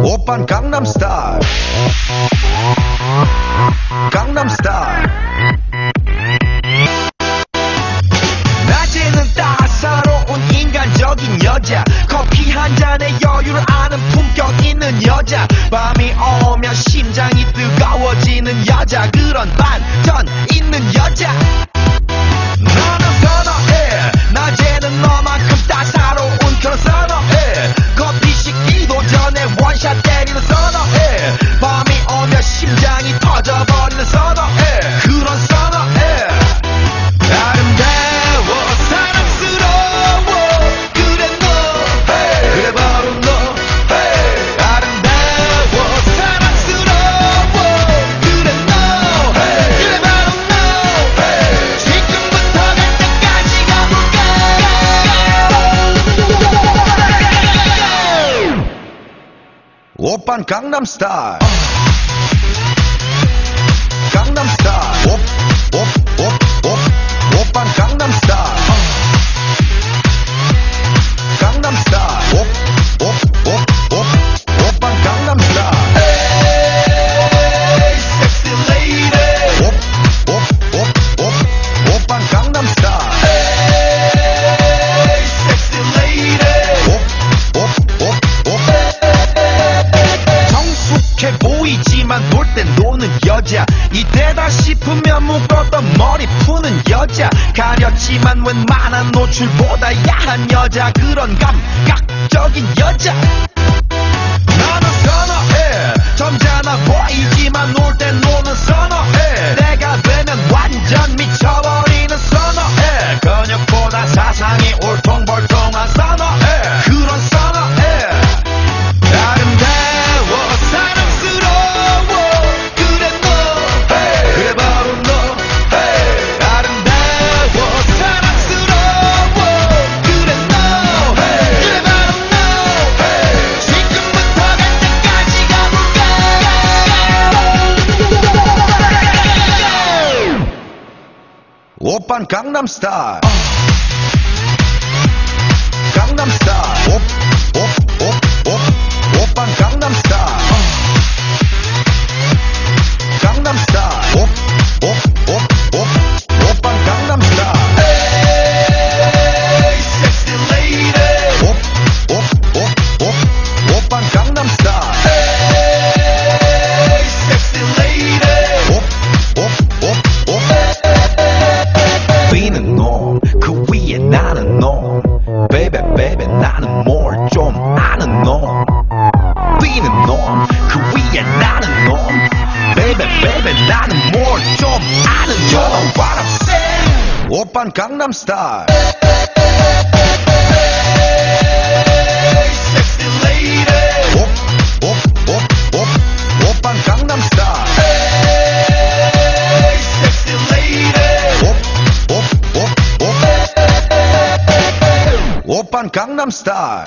오빤 강남스타일 강남스타일 낮에는 따사로운 인간적인 여자 커피 한 잔에 여유를 아는 품격 있는 여자 밤이 오면 심장이 뜨거워지는 여자 그런 반전 있는 여자 나는 선호해 낮에는 너만큼 따사로운 그런 선호해 커피 식기도 전에 원샷 때리는 선호해 밤이 오면 심장이 터져버리는 선호해 그런 선호해 아름다워 사랑스러워 그래 너 hey. 그래 바로 너 hey. 아름다워 사랑스러워 그래 너 hey. 그래 바로 너 hey. 지금부터 갈 때까지 가볼까 오빤 강남스타일 강남스타일 오빤 강남스타일 강남스타일 오빤 강남스타일 에이 섹시 레이디 오빤 강남스타일 에이 섹시 레이디 성숙해 보이지만 놀 땐 노는 여자 이때다 싶으면 묶었던 머리 푸는 여자 가렸지만 웬만한 노출보다 야한 여자 그런 감각적인 여자 나는 선호해 점잖아 보이지만 놀 땐 노는 선호해 내가 되면 완전 미쳐버리는 선호해 근육보다 사상이 울퉁불퉁한 선호해 그런 선호해 아름다워 사랑스러워 그래 너 hey. 그래 바로 너 hey. 아름다워 사랑스러워 그래 너 hey. 그래 바로 너 hey. 지금부터 갈 때까지 가볼까 오빤 강남스타일 강남스타일 오빤 강남스타일 강남스타일 오빤 강남스타일 에이 섹시 레이디 오빤 강남스타일 에이 섹시 레이디 비는 놈 그 위에 나는 놈 베이베 베이베 나는 뭘 좀 아는 놈 비는 놈 그 위에 나는 놈 베이베 베이베 나는 뭘 좀 아는 놈 You know what I'm saying 오빤 강남스타일 Hey sexy lady 오빤 강남스타일 Hey sexy lady 오빤 강남스타일